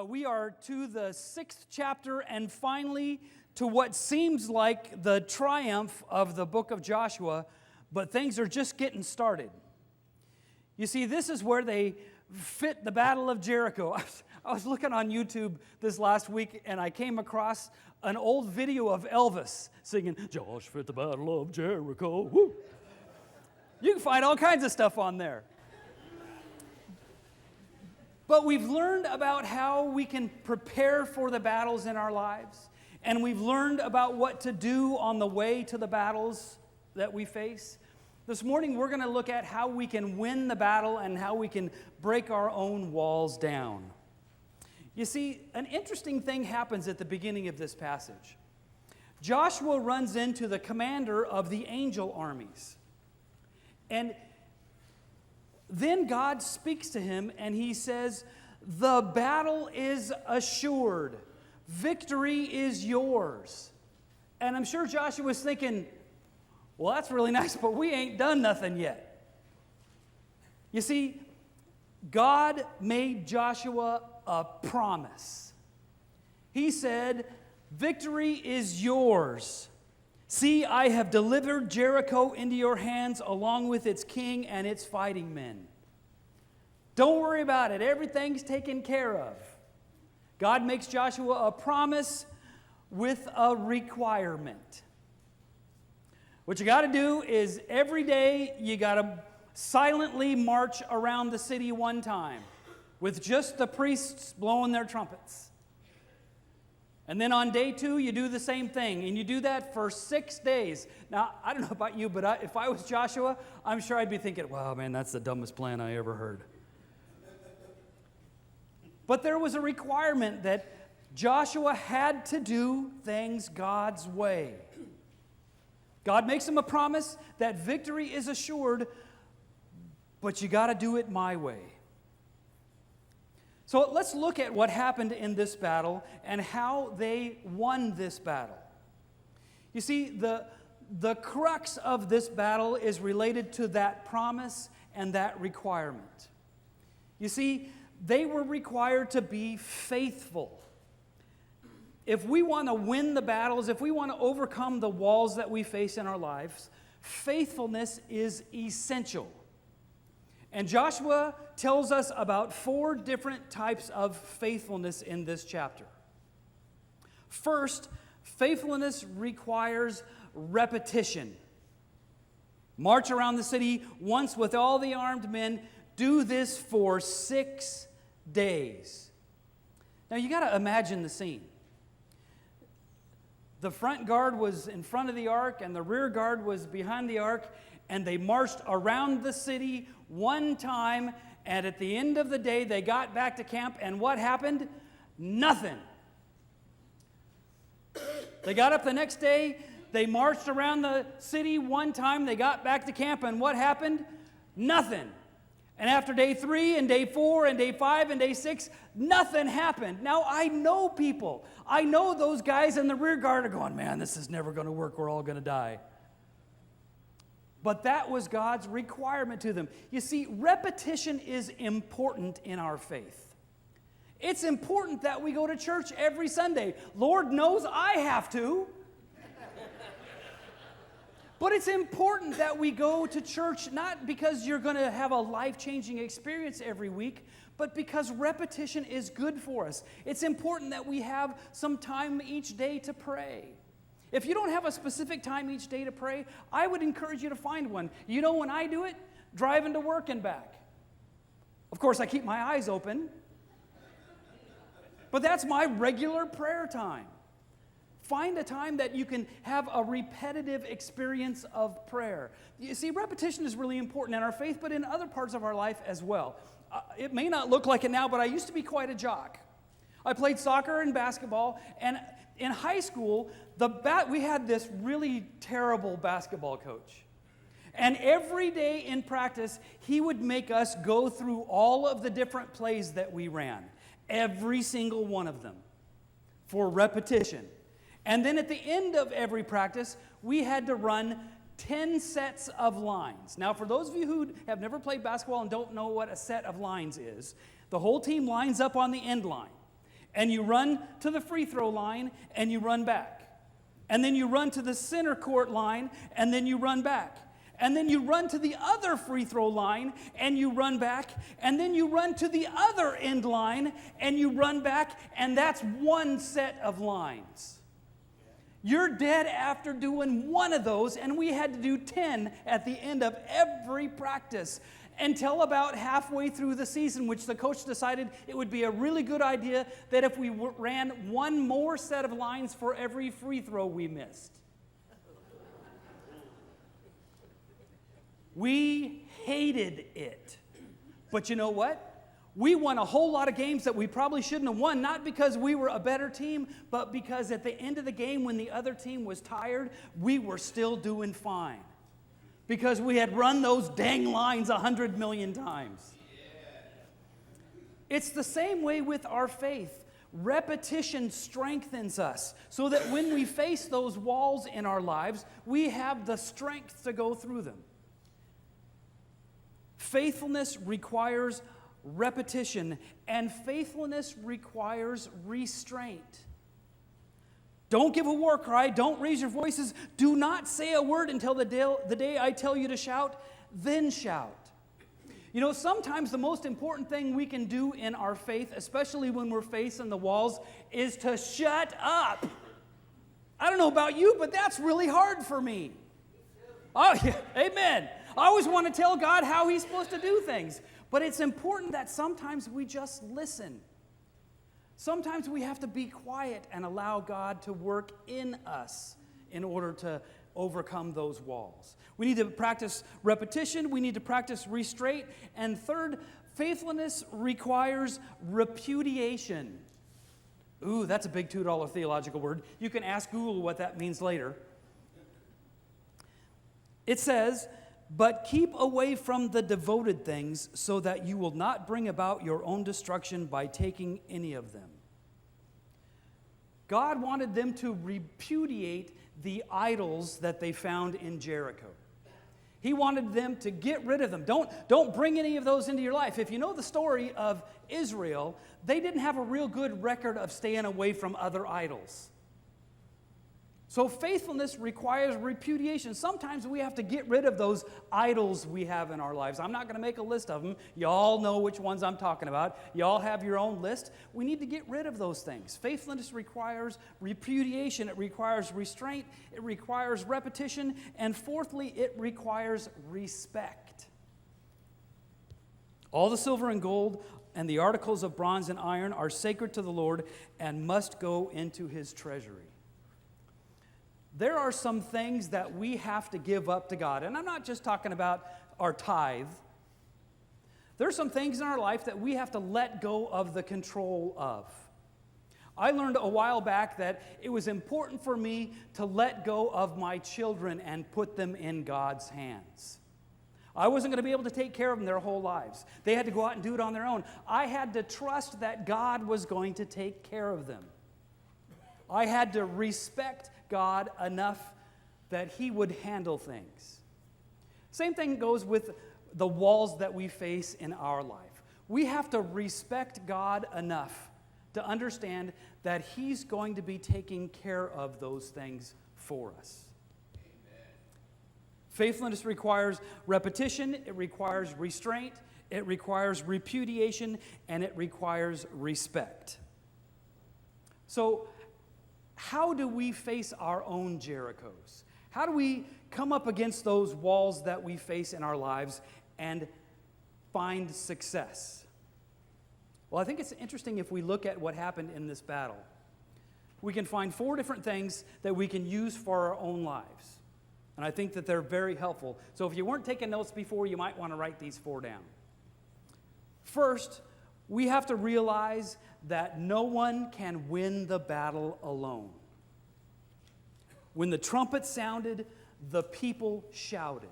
We are to the 6th chapter and finally to what seems like the triumph of the book of Joshua, but things are just getting started. You see, this is where they fit the Battle of Jericho. I was looking on YouTube this last week and I came across an old video of Elvis singing, "Josh fit the Battle of Jericho." Woo. You can find all kinds of stuff on there. But we've learned about how we can prepare for the battles in our lives. And we've learned about what to do on the way to the battles that we face. This morning, we're going to look at how we can win the battle and how we can break our own walls down. You see, an interesting thing happens at the beginning of this passage. Joshua runs into the commander of the angel armies. And then God speaks to him and he says, "The battle is assured. Victory is yours." And I'm sure Joshua was thinking, well, that's really nice, but we ain't done nothing yet. You see, God made Joshua a promise. He said, "Victory is yours. See, I have delivered Jericho into your hands along with its king and its fighting men. Don't worry about it. Everything's taken care of." God makes Joshua a promise with a requirement. What you got to do is every day you got to silently march around the city one time with just the priests blowing their trumpets. And then on day 2, you do the same thing, and you do that for 6 days. Now, I don't know about you, but if I was Joshua, I'm sure I'd be thinking, wow, man, that's the dumbest plan I ever heard. But there was a requirement that Joshua had to do things God's way. God makes him a promise that victory is assured, but you got to do it my way. So let's look at what happened in this battle and how they won this battle. You see, the crux of this battle is related to that promise and that requirement. You see, they were required to be faithful. If we want to win the battles, if we want to overcome the walls that we face in our lives, faithfulness is essential. And Joshua tells us about 4 different types of faithfulness in this chapter. First, faithfulness requires repetition. March around the city once with all the armed men. Do this for 6 days. Now you got to imagine the scene. The front guard was in front of the ark and the rear guard was behind the ark, and they marched around the city one time, and at the end of the day they got back to camp, and what happened? Nothing. They got up the next day, they marched around the city one time, they got back to camp, and what happened? Nothing. And after day 3 and day 4 and day 5 and day 6, nothing happened. Now, I know people. I know those guys in the rear guard are going, man, this is never going to work. We're all going to die. But that was God's requirement to them. You see, repetition is important in our faith. It's important that we go to church every Sunday. Lord knows I have to. But it's important that we go to church not because you're going to have a life-changing experience every week, but because repetition is good for us. It's important that we have some time each day to pray. If you don't have a specific time each day to pray, I would encourage you to find one. You know when I do it? Driving to work and back. Of course, I keep my eyes open. But that's my regular prayer time. Find a time that you can have a repetitive experience of prayer. You see, repetition is really important in our faith, but in other parts of our life as well. It may not look like it now, but I used to be quite a jock. I played soccer and basketball, and in high school, we had this really terrible basketball coach. And every day in practice, he would make us go through all of the different plays that we ran, every single one of them, for repetition. And then at the end of every practice, we had to run 10 sets of lines. Now, for those of you who have never played basketball and don't know what a set of lines is, the whole team lines up on the end line. and you run to the free throw line, and you run back. And then you run to the center court line, and then you run back. And then you run to the other free throw line, and you run back. And then you run to the other end line, and you run back. And that's one set of lines. You're dead after doing one of those, and we had to do 10 at the end of every practice until about halfway through the season, which the coach decided it would be a really good idea that if we ran one more set of lines for every free throw we missed. We hated it. But you know what? We won a whole lot of games that we probably shouldn't have won, not because we were a better team, but because at the end of the game when the other team was tired, we were still doing fine. Because we had run those dang lines 100 million times. It's the same way with our faith. Repetition strengthens us so that when we face those walls in our lives, we have the strength to go through them. Faithfulness requires repetition, and faithfulness requires restraint. Don't give a war cry. Don't raise your voices. Do not say a word until the day I tell you to shout, then shout. You know, sometimes the most important thing we can do in our faith, especially when we're facing the walls, is to shut up. I don't know about you, but that's really hard for me. Oh, yeah, amen. I always want to tell God how He's supposed to do things. But it's important that sometimes we just listen. Sometimes we have to be quiet and allow God to work in us in order to overcome those walls. We need to practice repetition. We need to practice restraint. And third, faithfulness requires repudiation. Ooh, that's a big $2 theological word. You can ask Google what that means later. It says, but keep away from the devoted things so that you will not bring about your own destruction by taking any of them. God wanted them to repudiate the idols that they found in Jericho. He wanted them to get rid of them. Don't bring any of those into your life. If you know the story of Israel, they didn't have a real good record of staying away from other idols. So faithfulness requires repudiation. Sometimes we have to get rid of those idols we have in our lives. I'm not going to make a list of them. You all know which ones I'm talking about. You all have your own list. We need to get rid of those things. Faithfulness requires repudiation. It requires restraint. It requires repetition. And fourthly, it requires respect. All the silver and gold and the articles of bronze and iron are sacred to the Lord and must go into His treasury. There are some things that we have to give up to God. And I'm not just talking about our tithe. There are some things in our life that we have to let go of the control of. I learned a while back that it was important for me to let go of my children and put them in God's hands. I wasn't going to be able to take care of them their whole lives. They had to go out and do it on their own. I had to trust that God was going to take care of them. I had to respect God enough that He would handle things. Same thing goes with the walls that we face in our life. We have to respect God enough to understand that He's going to be taking care of those things for us. Amen. Faithfulness requires repetition, it requires restraint, it requires repudiation, and it requires respect. So, how do we face our own Jerichos? How do we come up against those walls that we face in our lives and find success? Well, I think it's interesting if we look at what happened in this battle. We can find 4 different things that we can use for our own lives. And I think that they're very helpful. So if you weren't taking notes before, you might want to write these 4 down. First, we have to realize that no one can win the battle alone. When the trumpet sounded, the people shouted.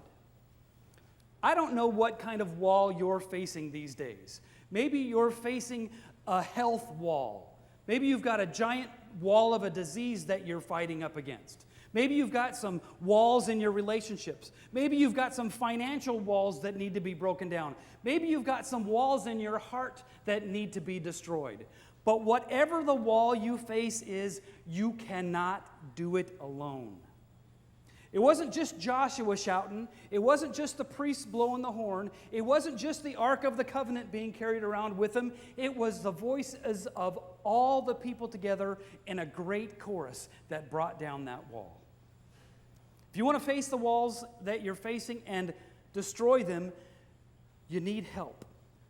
I don't know what kind of wall you're facing these days. Maybe you're facing a health wall. Maybe you've got a giant wall of a disease that you're fighting up against. Maybe you've got some walls in your relationships. Maybe you've got some financial walls that need to be broken down. Maybe you've got some walls in your heart that need to be destroyed. But whatever the wall you face is, you cannot do it alone. It wasn't just Joshua shouting. It wasn't just the priests blowing the horn. It wasn't just the Ark of the Covenant being carried around with them. It was the voices of all the people together in a great chorus that brought down that wall. If you want to face the walls that you're facing and destroy them, you need help.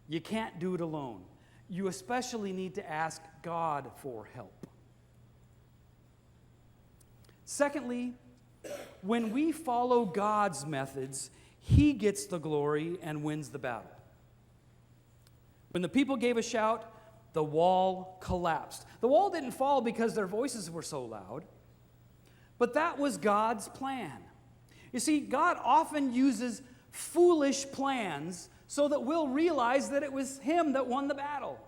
You can't do it alone. You especially need to ask God for help. Secondly, when we follow God's methods, He gets the glory and wins the battle. When the people gave a shout, the wall collapsed. The wall didn't fall because their voices were so loud, but that was God's plan. You see, God often uses foolish plans so that we'll realize that it was Him that won the battle.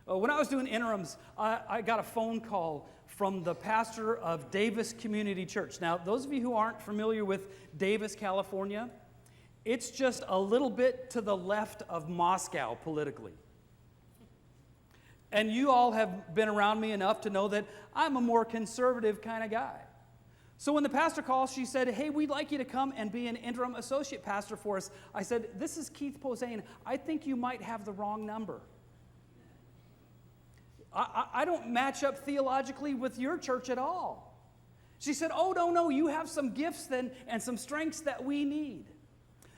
When I was doing interims, I got a phone call from the pastor of Davis Community Church. Now, those of you who aren't familiar with Davis, California, it's just a little bit to the left of Moscow politically. And you all have been around me enough to know that I'm a more conservative kind of guy. So when the pastor called, she said, "Hey, we'd like you to come and be an interim associate pastor for us." I said, "This is Keith Posehn. I think you might have the wrong number. I don't match up theologically with your church at all." She said, "Oh, no, you have some gifts then and some strengths that we need."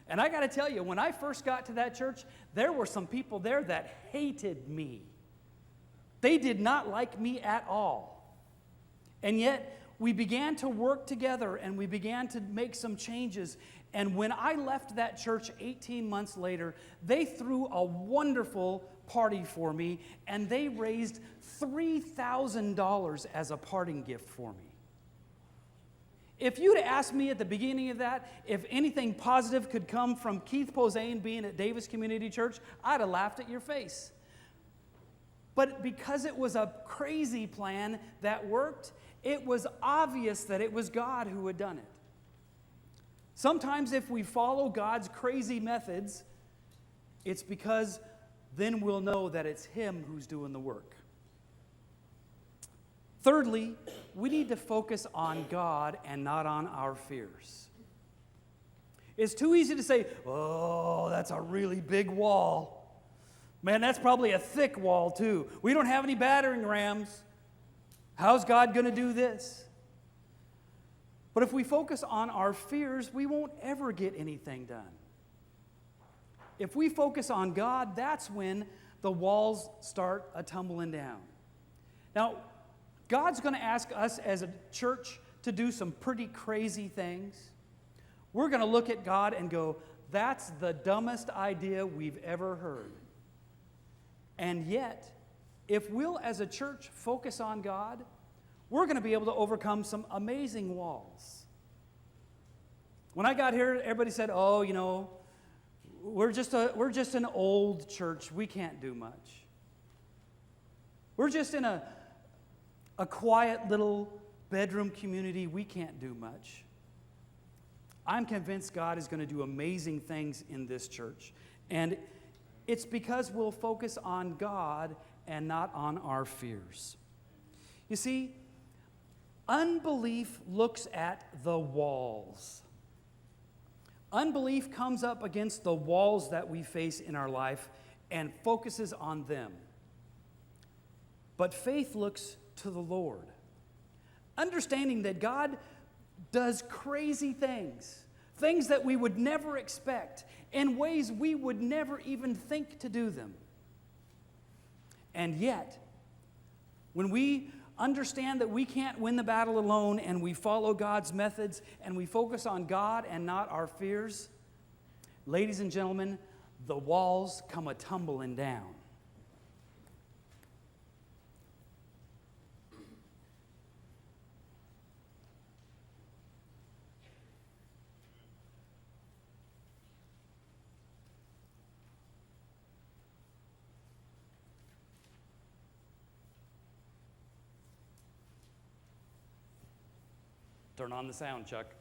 And I got to tell you, when I first got to that church, there were some people there that hated me. They did not like me at all. And yet, we began to work together and we began to make some changes. And when I left that church 18 months later, they threw a wonderful party for me, and they raised $3,000 as a parting gift for me. If you'd asked me at the beginning of that, if anything positive could come from Keith Posehn being at Davis Community Church, I'd have laughed at your face. But because it was a crazy plan that worked, it was obvious that it was God who had done it. Sometimes if we follow God's crazy methods, it's because then we'll know that it's Him who's doing the work. Thirdly, we need to focus on God and not on our fears. It's too easy to say, "Oh, that's a really big wall. Man, that's probably a thick wall too. We don't have any battering rams. How's God going to do this?" But if we focus on our fears, we won't ever get anything done. If we focus on God, that's when the walls start tumbling down. Now, God's going to ask us as a church to do some pretty crazy things. We're going to look at God and go, "That's the dumbest idea we've ever heard." And yet, if we'll as a church focus on God, we're going to be able to overcome some amazing walls. When I got here, everybody said, "Oh, we're just an old church. We can't do much. We're just in a quiet little bedroom community. We can't do much." I'm convinced God is going to do amazing things in this church. And it's because we'll focus on God and not on our fears. You see, unbelief looks at the walls. Unbelief comes up against the walls that we face in our life and focuses on them. But faith looks to the Lord, understanding that God does crazy things, things that we would never expect, in ways we would never even think to do them. And yet, when we understand that we can't win the battle alone and we follow God's methods and we focus on God and not our fears, ladies and gentlemen, the walls come a-tumbling down. Turn on the sound, Chuck.